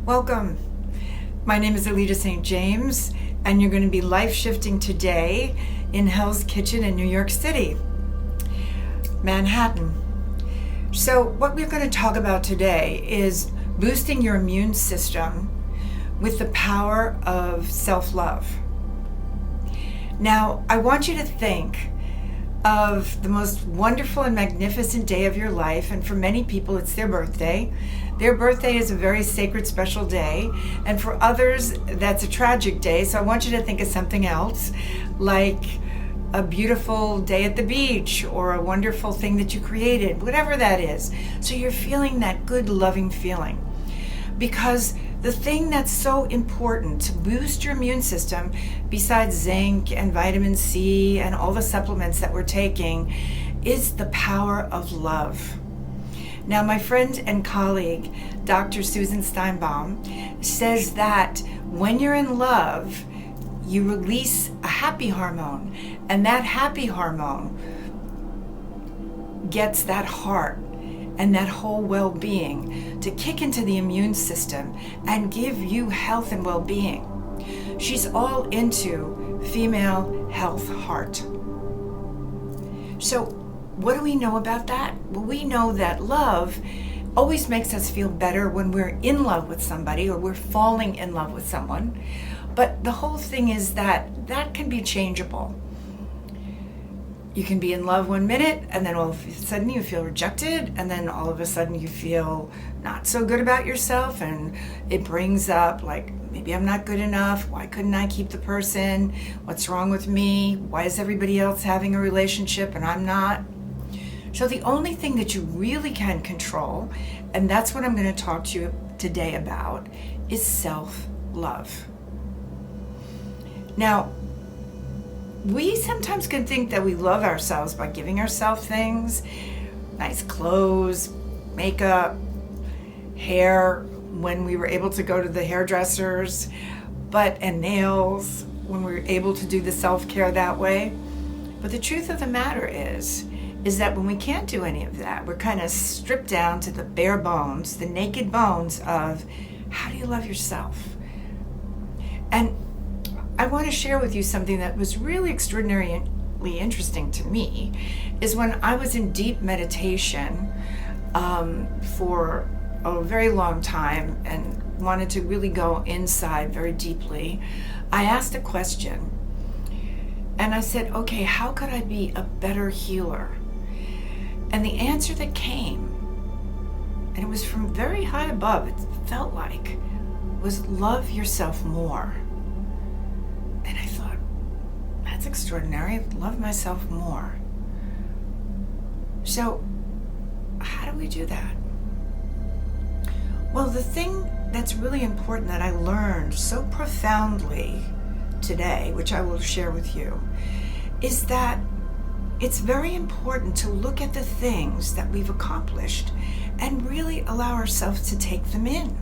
Welcome. My name is Alita St. James, and you're going to be life shifting today in Hell's Kitchen in New York City, Manhattan. So what we're going to talk about today is boosting your immune system with the power of self-love. Now, I want you to think of the most wonderful and magnificent day of your life, and for many people it's their birthday. Their birthday is a very sacred, special day, and for others that's a tragic day. So I want you to think of something else, like a beautiful day at the beach or a wonderful thing that you created, whatever that is. So you're feeling that good, loving feeling. Because the thing that's so important to boost your immune system, besides zinc and vitamin C and all the supplements that we're taking, is the power of love. Now, my friend and colleague, Dr. Susan Steinbaum, says that when you're in love, you release a happy hormone, and that happy hormone gets that heart and that whole well-being to kick into the immune system and give you health and well-being. She's all into female health heart. So what do we know about that? Well, we know that love always makes us feel better when we're in love with somebody or we're falling in love with someone. But the whole thing is that that can be changeable. You can be in love 1 minute, and then all of a sudden you feel rejected, and then all of a sudden you feel not so good about yourself, and it brings up like, maybe I'm not good enough. Why couldn't I keep the person? What's wrong with me? Why is everybody else having a relationship and I'm not? So the only thing that you really can control, and that's what I'm going to talk to you today about, is self-love. Now, we sometimes can think that we love ourselves by giving ourselves things, nice clothes, makeup, hair, when we were able to go to the hairdressers, and nails, when we were able to do the self-care that way. But the truth of the matter is that when we can't do any of that, we're kind of stripped down to the bare bones, the naked bones of how do you love yourself? And I want to share with you something that was really extraordinarily interesting to me, is when I was in deep meditation for a very long time and wanted to really go inside very deeply, I asked a question. And I said, okay, how could I be a better healer? And the answer that came, and it was from very high above, it felt like, was love yourself more. And I thought, that's extraordinary. Love myself more. So, how do we do that? Well, the thing that's really important that I learned so profoundly today, which I will share with you, is that it's very important to look at the things that we've accomplished and really allow ourselves to take them in.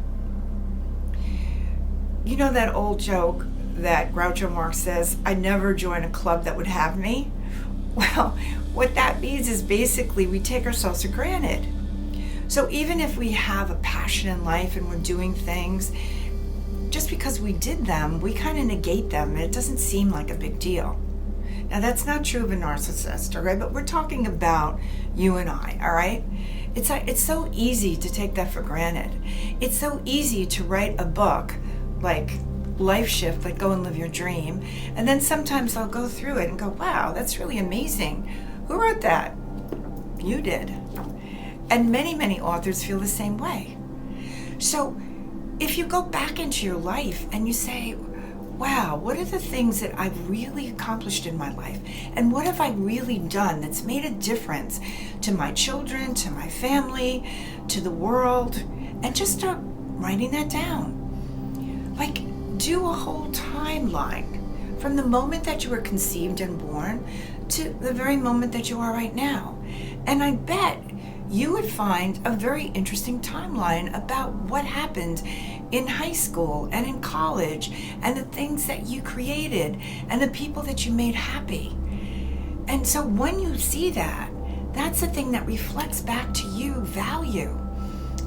You know that old joke that Groucho Marx says, "I'd never join a club that would have me"? Well, what that means is basically we take ourselves for granted. So even if we have a passion in life and we're doing things, just because we did them, we kind of negate them, and it doesn't seem like a big deal. Now, that's not true of a narcissist, all right? But we're talking about you and I, all right? It's so easy to take that for granted. It's so easy to write a book like Life Shift, like Go and Live Your Dream, and then sometimes I'll go through it and go, wow, that's really amazing. Who wrote that? You did. And many, many authors feel the same way. So if you go back into your life and you say, wow, what are the things that I've really accomplished in my life? And what have I really done that's made a difference to my children, to my family, to the world? And just start writing that down. Like, do a whole timeline from the moment that you were conceived and born to the very moment that you are right now. And I bet you would find a very interesting timeline about what happened in high school and in college, and the things that you created and the people that you made happy. And so when you see that, that's the thing that reflects back to you value.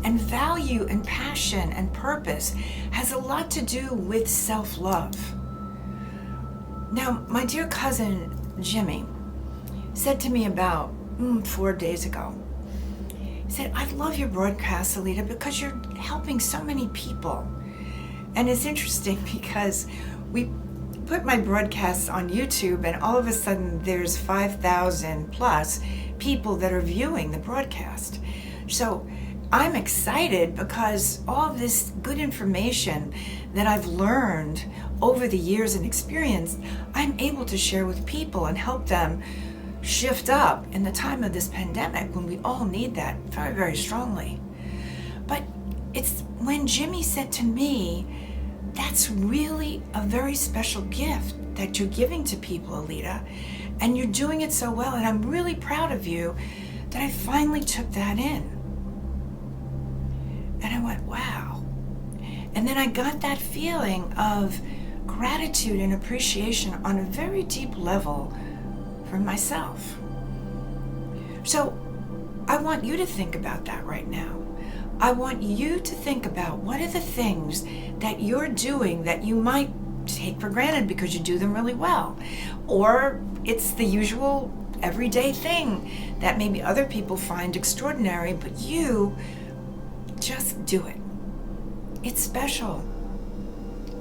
and value and passion and purpose has a lot to do with self-love. Now, my dear cousin Jimmy said to me about 4 days ago, he said, I love your broadcast, Alita, because you're helping so many people. And it's interesting because we put my broadcasts on YouTube and all of a sudden there's 5,000 plus people that are viewing the broadcast. So I'm excited because all of this good information that I've learned over the years and experience, I'm able to share with people and help them shift up in the time of this pandemic when we all need that very, very strongly. But it's when Jimmy said to me, that's really a very special gift that you're giving to people, Alita, and you're doing it so well, and I'm really proud of you, that I finally took that in. And I went, wow. And then I got that feeling of gratitude and appreciation on a very deep level for myself. So I want you to think about that right now. I want you to think about what are the things that you're doing that you might take for granted because you do them really well. Or it's the usual everyday thing that maybe other people find extraordinary, but you just do it. It's special.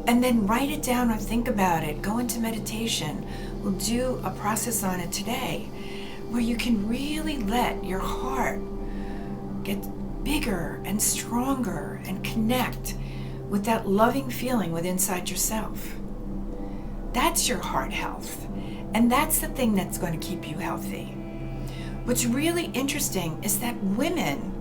And then write it down or think about it. Go into meditation. We'll do a process on it today where you can really let your heart get bigger and stronger and connect with that loving feeling within inside yourself. That's your heart health. And that's the thing that's going to keep you healthy. What's really interesting is that women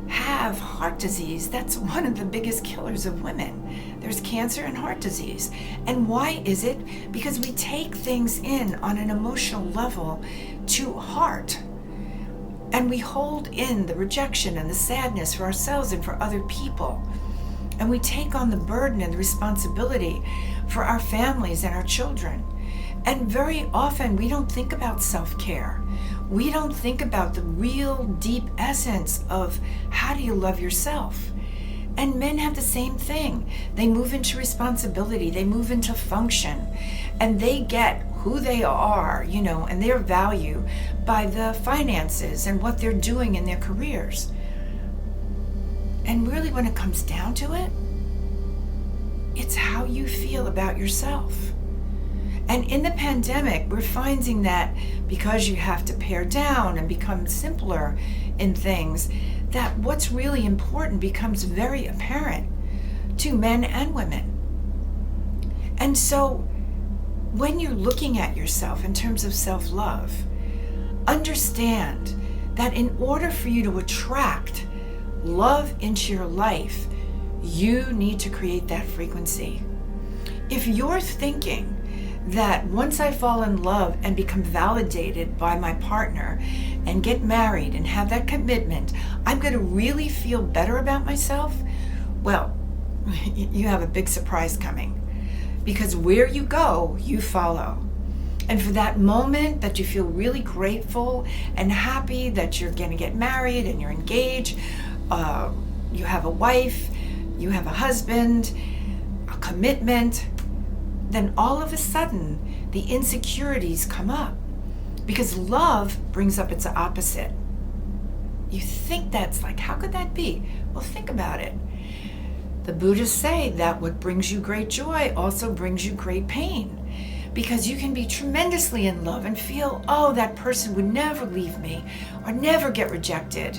have heart disease. That's one of the biggest killers of women. There's cancer and heart disease. And why is it? Because we take things in on an emotional level to heart. And we hold in the rejection and the sadness for ourselves and for other people. And we take on the burden and the responsibility for our families and our children. And very often we don't think about self-care. We don't think about the real deep essence of how do you love yourself. And men have the same thing. They move into responsibility, they move into function, and they get who they are, and their value by the finances and what they're doing in their careers. And really when it comes down to it, it's how you feel about yourself. And in the pandemic, we're finding that because you have to pare down and become simpler in things, that what's really important becomes very apparent to men and women. And so when you're looking at yourself in terms of self-love, understand that in order for you to attract love into your life, you need to create that frequency. If you're thinking that once I fall in love and become validated by my partner and get married and have that commitment, I'm going to really feel better about myself, well, you have a big surprise coming. Because where you go, you follow. And for that moment that you feel really grateful and happy that you're going to get married and you're engaged, you have a wife, you have a husband, a commitment, then all of a sudden the insecurities come up because love brings up its opposite. You think that's like, how could that be? Well, think about it. The Buddhists say that what brings you great joy also brings you great pain, because you can be tremendously in love and feel, oh, that person would never leave me or never get rejected.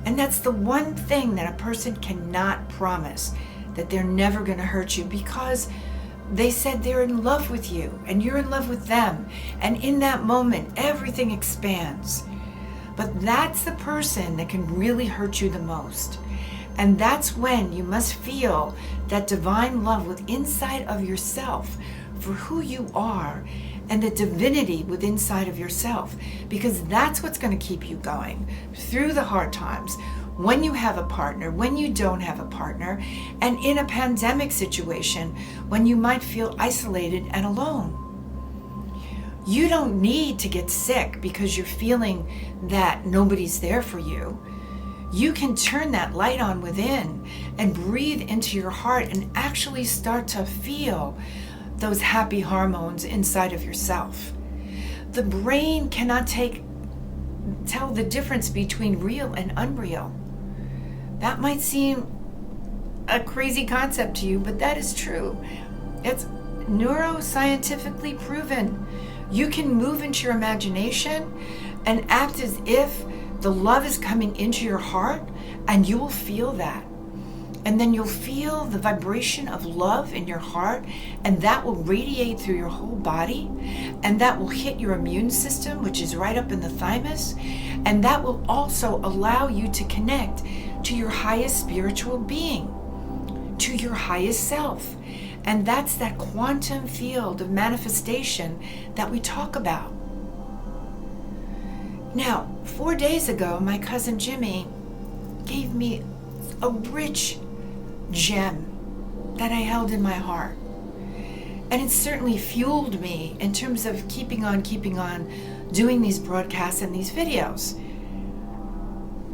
And that's the one thing that a person cannot promise, that they're never going to hurt you, because they said they're in love with you and you're in love with them. And in that moment, everything expands. But that's the person that can really hurt you the most. And that's when you must feel that divine love within inside of yourself for who you are and the divinity within inside of yourself, because that's what's going to keep you going through the hard times, when you have a partner, when you don't have a partner, and in a pandemic situation when you might feel isolated and alone. You don't need to get sick because you're feeling that nobody's there for you. you can turn that light on within and breathe into your heart and actually start to feel those happy hormones inside of yourself. The brain cannot tell the difference between real and unreal. That might seem a crazy concept to you, but that is true. It's neuroscientifically proven. You can move into your imagination and act as if the love is coming into your heart, and you will feel that. And then you'll feel the vibration of love in your heart, and that will radiate through your whole body, and that will hit your immune system, which is right up in the thymus, and that will also allow you to connect to your highest spiritual being, to your highest self. And that's that quantum field of manifestation that we talk about. Now, 4 days ago, my cousin Jimmy gave me a rich gem that I held in my heart. And it certainly fueled me in terms of keeping on doing these broadcasts and these videos.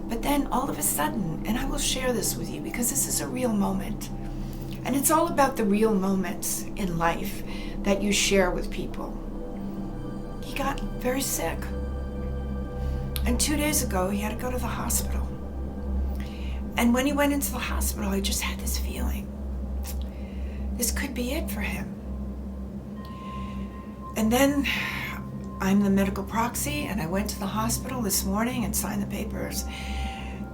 But then all of a sudden, and I will share this with you because this is a real moment, and it's all about the real moments in life that you share with people. He got very sick. And 2 days ago, he had to go to the hospital. And when he went into the hospital, I just had this feeling. This could be it for him. And then I'm the medical proxy, and I went to the hospital this morning and signed the papers.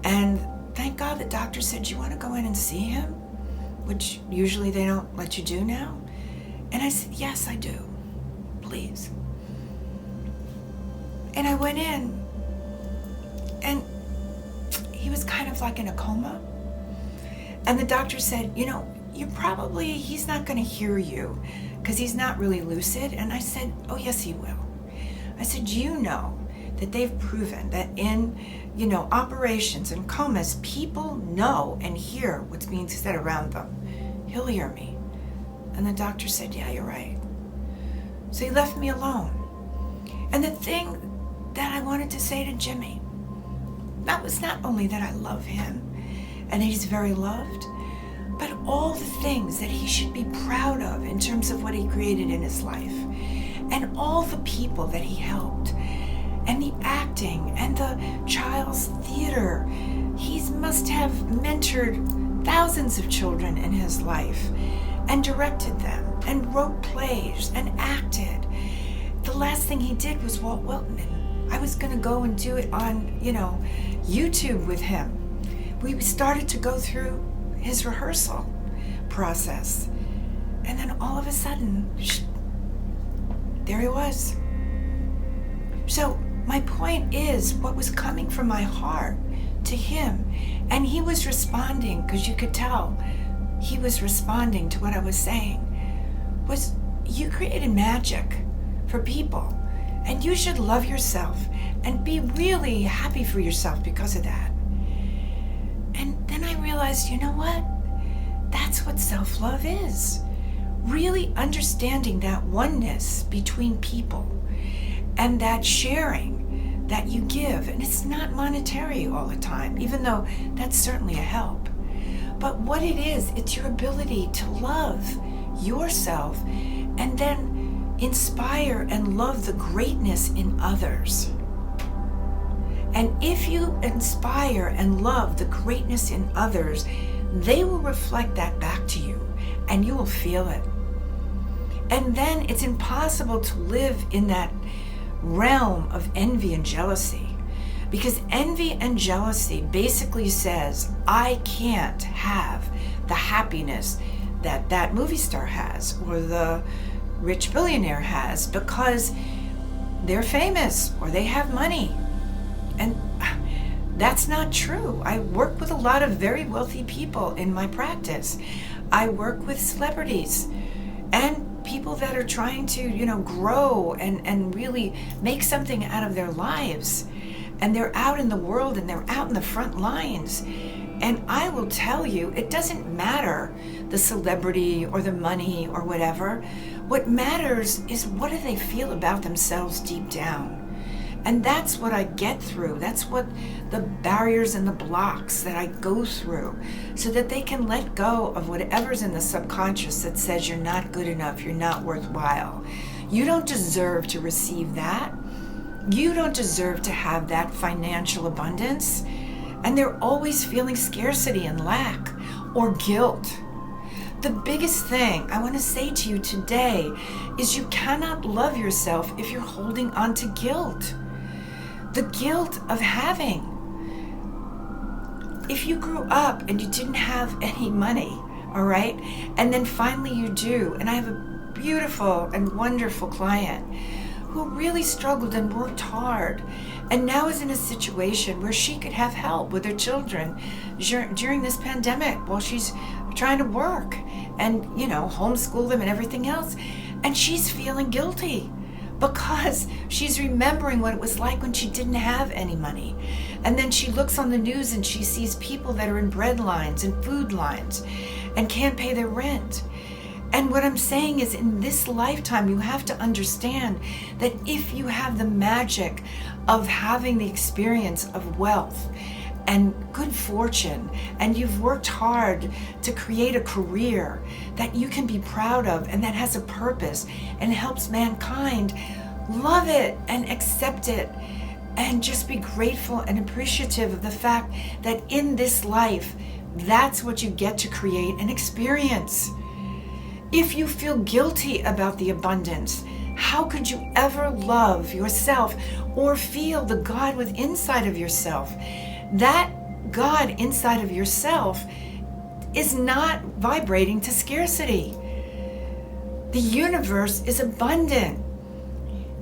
And thank God the doctor said, "You want to go in and see him?" Which usually they don't let you do now. And I said, "Yes, I do. Please." And I went in, and he was kind of like in a coma. And the doctor said, he's not going to hear you because he's not really lucid. And I said, "Oh, yes, he will." I said, "You know that they've proven that in, operations and comas, people know and hear what's being said around them. He'll hear me." And the doctor said, "Yeah, you're right." So he left me alone. And the thing that I wanted to say to Jimmy, that was not only that I love him and he's very loved, but all the things that he should be proud of in terms of what he created in his life, and all the people that he helped, and the acting and the child's theater. He must have mentored thousands of children in his life and directed them and wrote plays and acted. The last thing he did was Walt Whitman. I was going to go and do it on, YouTube with him. We started to go through his rehearsal process. And then all of a sudden, there he was. So my point is, what was coming from my heart to him, and he was responding, because you could tell he was responding to what I was saying, was you created magic for people, and you should love yourself and be really happy for yourself because of that. And then I realized, you know what? That's what self-love is. Really understanding that oneness between people and that sharing that you give. And it's not monetary all the time, even though that's certainly a help. But what it is, it's your ability to love yourself and then inspire and love the greatness in others. And if you inspire and love the greatness in others, they will reflect that back to you, and you will feel it. And then it's impossible to live in that realm of envy and jealousy, because envy and jealousy basically says, I can't have the happiness that that movie star has or the rich billionaire has because they're famous or they have money. And that's not true. I work with a lot of very wealthy people in my practice. I work with celebrities and people that are trying to, grow and really make something out of their lives. And they're out in the world and they're out in the front lines. And I will tell you, it doesn't matter the celebrity or the money or whatever. What matters is what do they feel about themselves deep down. And that's what I get through. That's what the barriers and the blocks that I go through, so that they can let go of whatever's in the subconscious that says you're not good enough, you're not worthwhile. You don't deserve to receive that. You don't deserve to have that financial abundance. And they're always feeling scarcity and lack or guilt. The biggest thing I want to say to you today is you cannot love yourself if you're holding on to guilt. The guilt of having. If you grew up and you didn't have any money, all right, and then finally you do, and I have a beautiful and wonderful client who really struggled and worked hard, and now is in a situation where she could have help with her children during this pandemic while she's trying to work and, homeschool them and everything else. And she's feeling guilty because she's remembering what it was like when she didn't have any money. And then she looks on the news and she sees people that are in bread lines and food lines and can't pay their rent. And what I'm saying is, in this lifetime, you have to understand that if you have the magic of having the experience of wealth and good fortune, and you've worked hard to create a career that you can be proud of and that has a purpose and helps mankind, love it and accept it, and just be grateful and appreciative of the fact that in this life, that's what you get to create and experience. If you feel guilty about the abundance, how could you ever love yourself or feel the God within inside of yourself? That God inside of yourself is not vibrating to scarcity. The universe is abundant.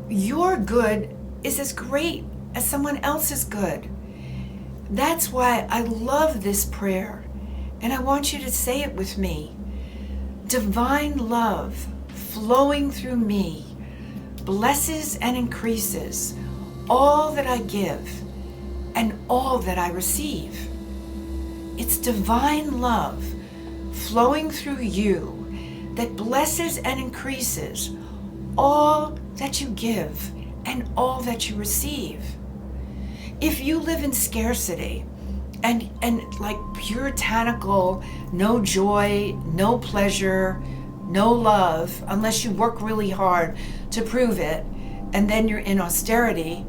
Your good is as great as someone else's good. That's why I love this prayer, and I want you to say it with me. Divine love flowing through me blesses and increases all that I give and all that I receive. It's divine love flowing through you that blesses and increases all that you give and all that you receive. If you live in scarcity and like puritanical, no joy, no pleasure, no love, unless you work really hard to prove it, and then you're in austerity,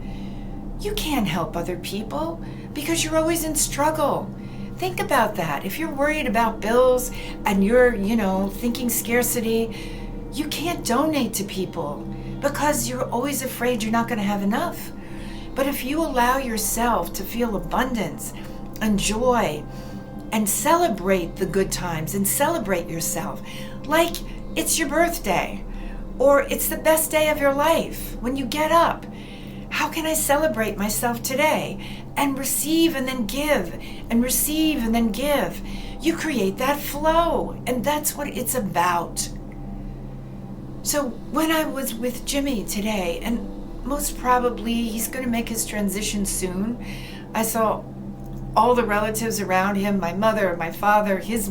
you can't help other people because you're always in struggle. Think about that. If you're worried about bills and you're, thinking scarcity, you can't donate to people because you're always afraid you're not going to have enough. But if you allow yourself to feel abundance and joy and celebrate the good times and celebrate yourself like it's your birthday or it's the best day of your life when you get up. How can I celebrate myself today and receive and then give and receive and then give? You create that flow, and that's what it's about. So when I was with Jimmy today, and most probably he's going to make his transition soon, I saw all the relatives around him, my mother, my father, his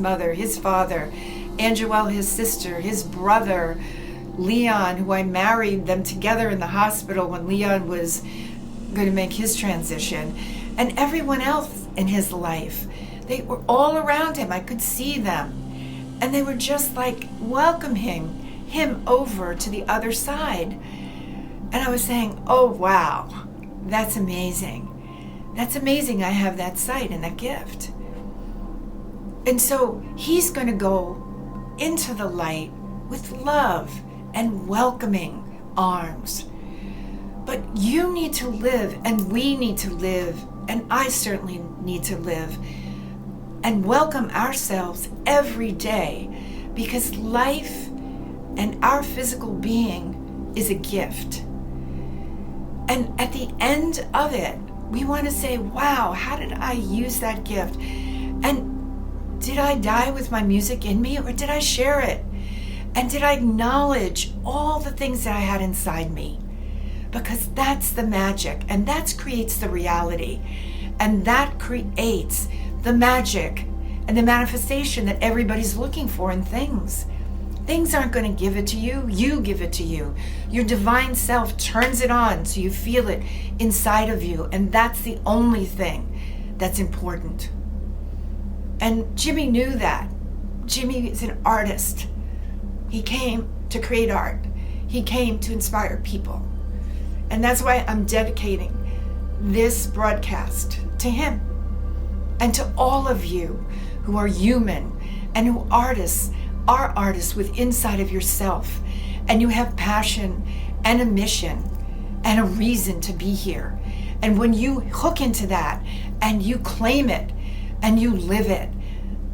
father, Angela, his sister, his brother, Leon, who I married them together in the hospital when Leon was going to make his transition, and everyone else in his life. They were all around him. I could see them. And they were just like welcoming him over to the other side. And I was saying, oh, wow, that's amazing. That's amazing I have that sight and that gift. And so he's going to go into the light with love and welcoming arms. But you need to live, and we need to live, and I certainly need to live and welcome ourselves every day, because life and our physical being is a gift. And at the end of it, we want to say, wow, how did I use that gift? And did I die with my music in me, or did I share it? And did I acknowledge all the things that I had inside me? Because that's the magic, and that creates the reality, and that creates the magic and the manifestation that everybody's looking for in things. Things aren't going to give it to you. You give it to you. Your divine self turns it on so you feel it inside of you. And that's the only thing that's important. And Jimmy knew that. Jimmy is an artist. He came to create art. He came to inspire people. And that's why I'm dedicating this broadcast to him and to all of you who are human and who are artists with inside of yourself, and you have passion and a mission and a reason to be here. And when you hook into that and you claim it and you live it,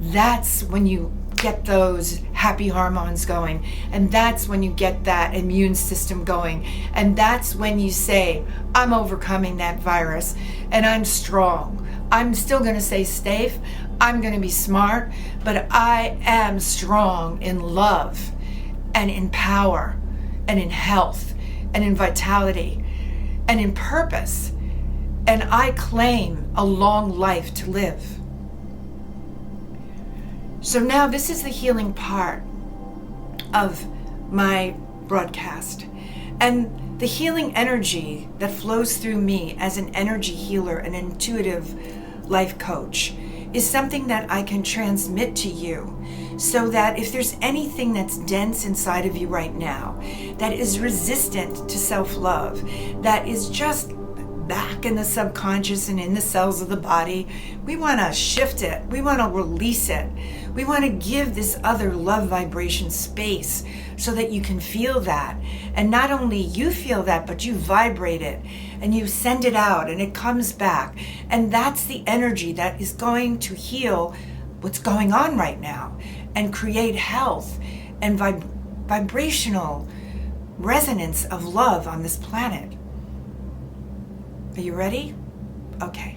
that's when you get those happy hormones going, and that's when you get that immune system going, and that's when you say, I'm overcoming that virus and I'm strong. I'm still going to say safe, I'm going to be smart, but I am strong in love and in power and in health and in vitality and in purpose, and I claim a long life to live. So now this is the healing part of my broadcast. And the healing energy that flows through me as an energy healer, an intuitive life coach, is something that I can transmit to you, so that if there's anything that's dense inside of you right now, that is resistant to self-love, that is just back in the subconscious and in the cells of the body, we want to shift it. We want to release it. We want to give this other love vibration space so that you can feel that. And not only you feel that, but you vibrate it and you send it out and it comes back. And that's the energy that is going to heal what's going on right now and create health and vibrational resonance of love on this planet. Are you ready? Okay.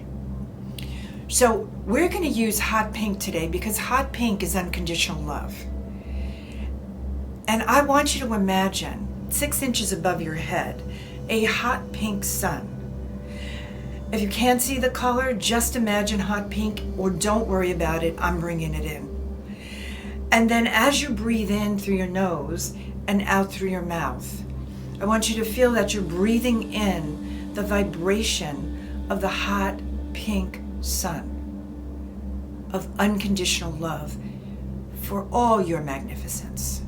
So we're going to use hot pink today because hot pink is unconditional love. And I want you to imagine 6 inches above your head, a hot pink sun. If you can't see the color, just imagine hot pink, or don't worry about it, I'm bringing it in. And then as you breathe in through your nose and out through your mouth, I want you to feel that you're breathing in the vibration of the hot pink sun of unconditional love for all your magnificence.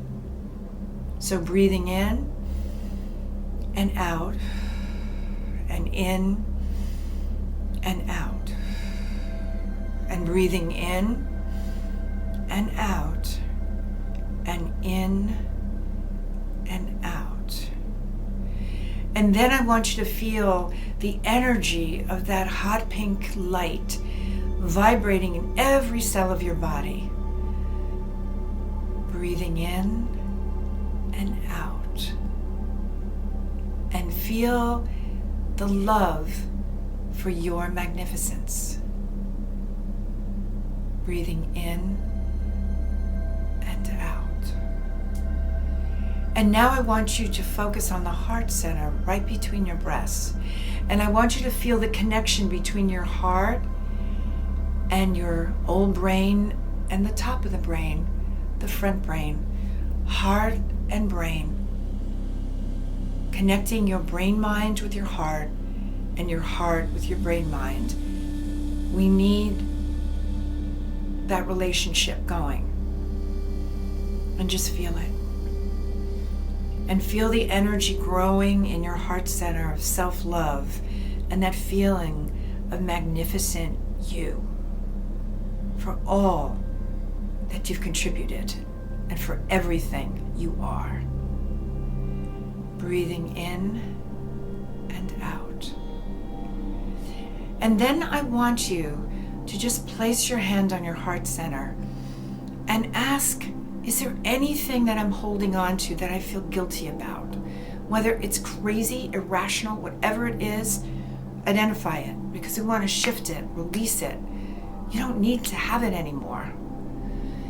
So breathing in and out and in and out, and breathing in and out and in and out. And then I want you to feel the energy of that hot pink light vibrating in every cell of your body. Breathing in and out. And feel the love for your magnificence. Breathing in and out. And now I want you to focus on the heart center right between your breasts. And I want you to feel the connection between your heart and your old brain and the top of the brain, the front brain, heart and brain. Connecting your brain mind with your heart and your heart with your brain mind. We need that relationship going. And just feel it. And feel the energy growing in your heart center of self-love and that feeling of magnificent you for all that you've contributed and for everything you are. Breathing in and out. And then I want you to just place your hand on your heart center and ask, is there anything that I'm holding on to that I feel guilty about? Whether it's crazy, irrational, whatever it is, identify it, because we want to shift it, release it. You don't need to have it anymore.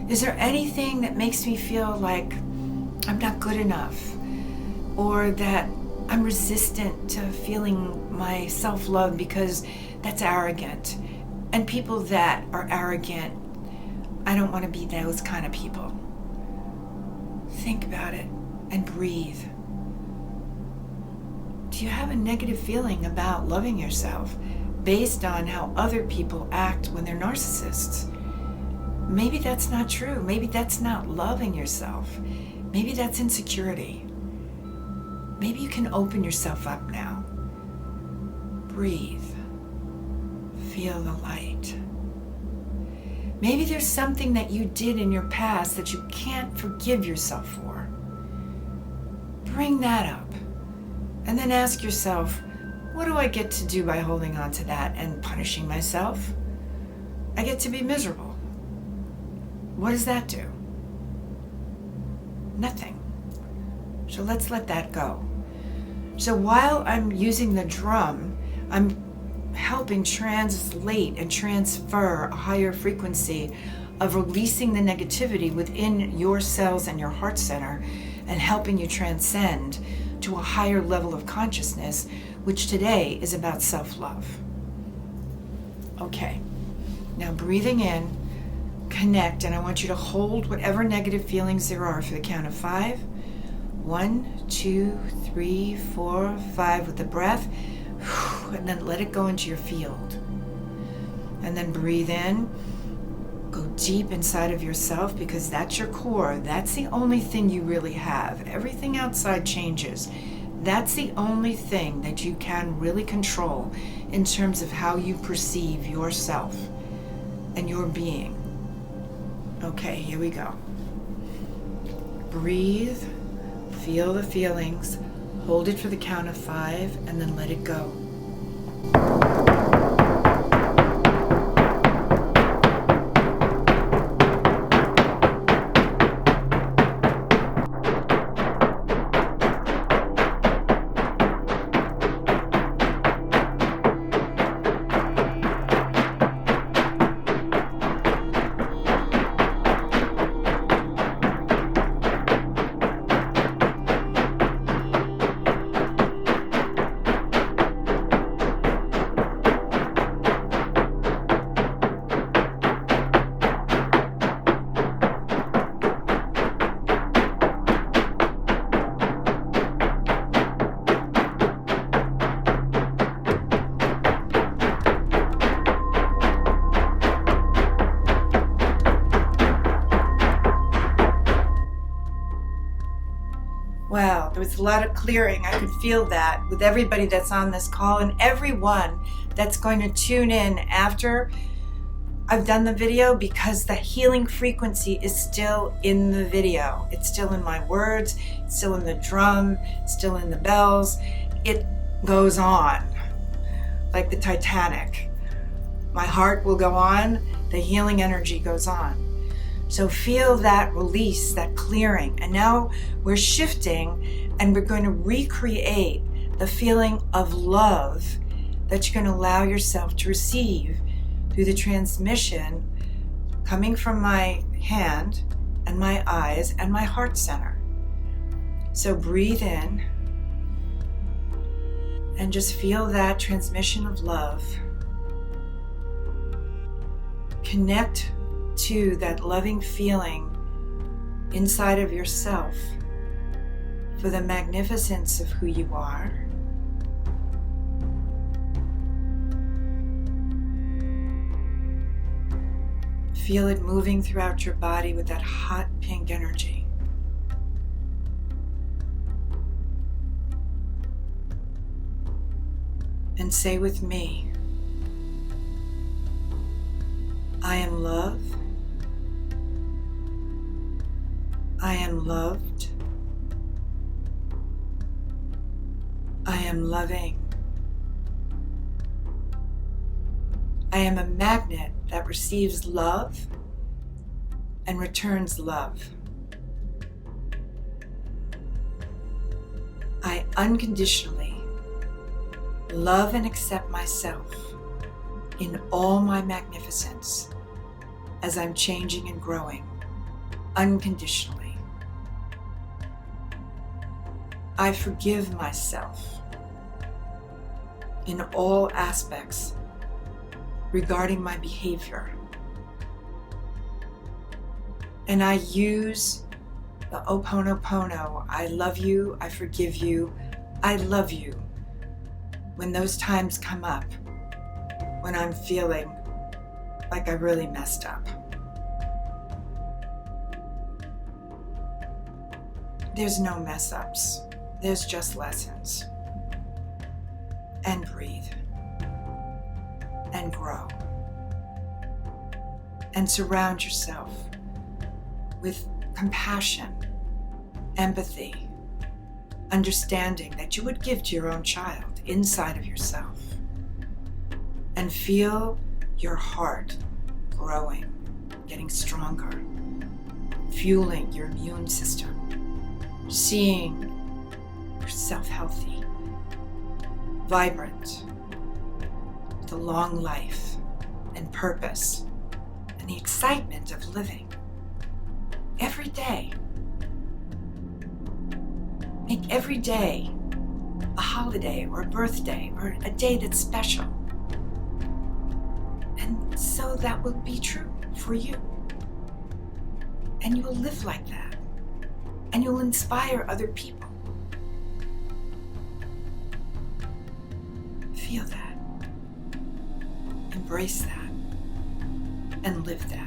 Is there anything that makes me feel like I'm not good enough, or that I'm resistant to feeling my self-love because that's arrogant? And people that are arrogant, I don't want to be those kind of people. think about it and breathe. Do you have a negative feeling about loving yourself based on how other people act when they're narcissists? Maybe that's not true. Maybe that's not loving yourself. Maybe that's insecurity. Maybe you can open yourself up now. Breathe. Feel the light. Maybe there's something that you did in your past that you can't forgive yourself for. Bring that up. And then ask yourself, what do I get to do by holding on to that and punishing myself? I get to be miserable. What does that do? Nothing. So let's let that go. So while I'm using the drum, I'm helping translate and transfer a higher frequency of releasing the negativity within your cells and your heart center and helping you transcend to a higher level of consciousness, which today is about self-love. Okay, now breathing in, connect, and I want you to hold whatever negative feelings there are for the count of 5. 1, 2, 3, 4, 5 with the breath, and then let it go into your field. And then breathe in, go deep inside of yourself because that's your core. That's the only thing you really have. Everything outside changes. That's the only thing that you can really control in terms of how you perceive yourself and your being. Okay, here we go. Breathe, feel the feelings, hold it for the count of 5, and then let it go. Wow, there was a lot of clearing. I could feel that with everybody that's on this call and everyone that's going to tune in after I've done the video, because the healing frequency is still in the video. It's still in my words, it's still in the drum, it's still in the bells. It goes on like the Titanic. My heart will go on, the healing energy goes on. So feel that release, that clearing. And now we're shifting and we're going to recreate the feeling of love that you're going to allow yourself to receive through the transmission coming from my hand and my eyes and my heart center. So breathe in and just feel that transmission of love. Connect to that loving feeling inside of yourself for the magnificence of who you are. Feel it moving throughout your body with that hot pink energy. And say with me, I am love. I am loved. I am loving. I am a magnet that receives love and returns love. I unconditionally love and accept myself in all my magnificence as I'm changing and growing unconditionally. I forgive myself in all aspects regarding my behavior. And I use the Ho'oponopono, I love you, I forgive you, I love you. When those times come up, when I'm feeling like I really messed up. There's no mess ups. There's just lessons. And breathe. And grow. And surround yourself with compassion, empathy, understanding that you would give to your own child inside of yourself. And feel your heart growing, getting stronger, fueling your immune system, seeing yourself healthy, vibrant, with a long life and purpose and the excitement of living. Every day. Make every day a holiday or a birthday or a day that's special. And so that will be true for you. And you will live like that. And you'll inspire other people. Feel that. Embrace that. And live that.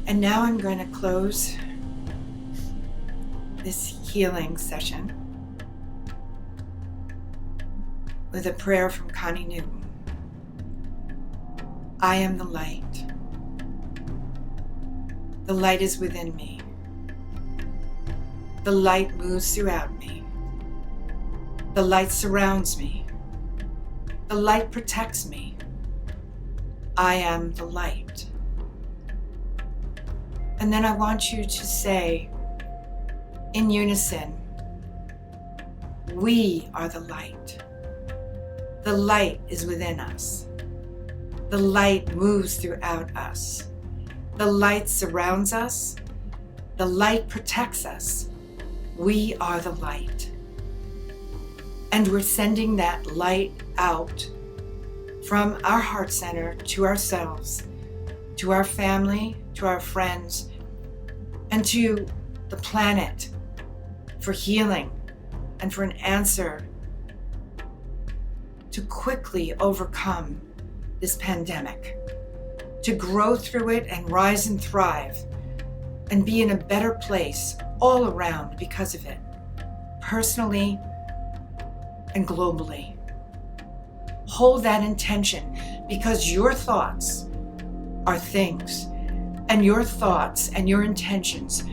And now I'm going to close this healing session with a prayer from Connie Newton. I am the light. The light is within me. The light moves throughout me. The light surrounds me. The light protects me. I am the light. And then I want you to say in unison, we are the light. The light is within us. The light moves throughout us. The light surrounds us. The light protects us. We are the light. And we're sending that light out from our heart center to ourselves, to our family, to our friends, and to the planet for healing and for an answer to quickly overcome this pandemic, to grow through it and rise and thrive and be in a better place all around because of it, personally and globally. Hold that intention, because your thoughts are things, and your thoughts and your intentions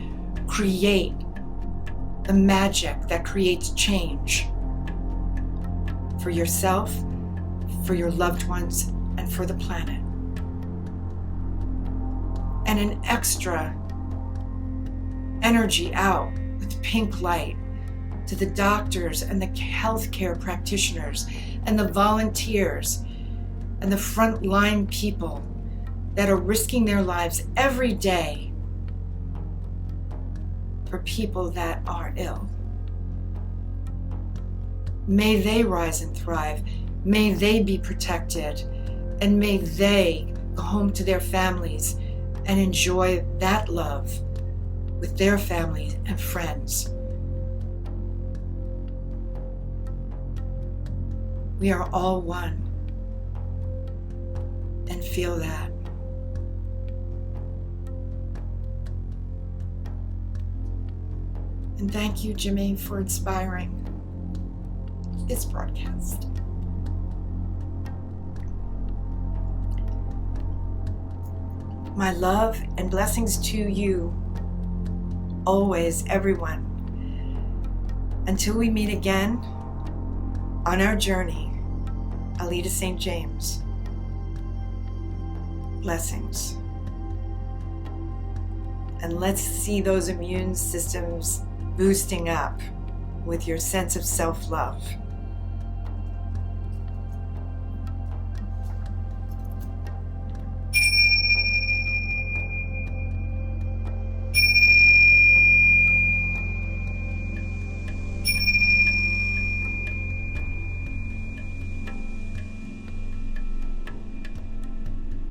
create the magic that creates change for yourself, for your loved ones, and for the planet. And an extra energy out with pink light to the doctors and the healthcare practitioners and the volunteers and the frontline people that are risking their lives every day for people that are ill. May they rise and thrive. May they be protected. And may they go home to their families and enjoy that love with their families and friends. We are all one. And feel that. And thank you, Jimmy, for inspiring this broadcast. My love and blessings to you, always, everyone. Until we meet again on our journey, Alida St. James. Blessings. And let's see those immune systems boosting up with your sense of self-love.